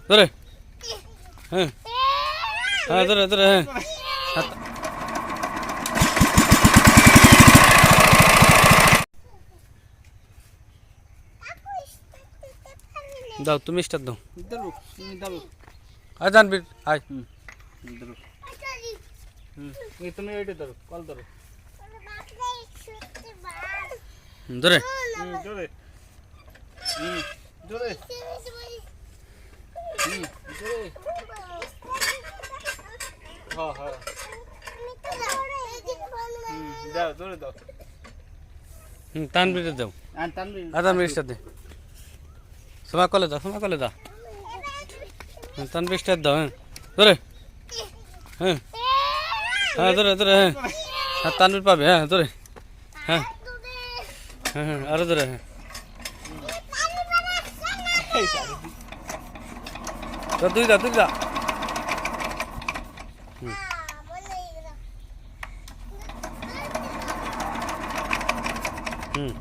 ধরে হ্যাঁ হ্যাঁ ধরে ধরে হ্যাঁ দাও তুমি স্টার্ট দাও ধরো তুমি ধরো আয় জানবীর আয় ধরো তুমি ওইটা ধরো কল ধরো ধরে ধরে ধরে ধরে হ্যাঁ হ্যাঁ দাও ধরে দাও তানবীরে দাও আর তানবি তানবীর স্টার্ট দে সমা কলে দাও তানবীর স্টার্ট দাও হ্যাঁ ধরে হ্যাঁ হ্যাঁ ধরে ধরে হ্যাঁ হ্যাঁ তানবীর পাবে হ্যাঁ ধরে হ্যাঁ হ্যাঁ হ্যাঁ আরো ধরে হ্যাঁ দুই দা হুম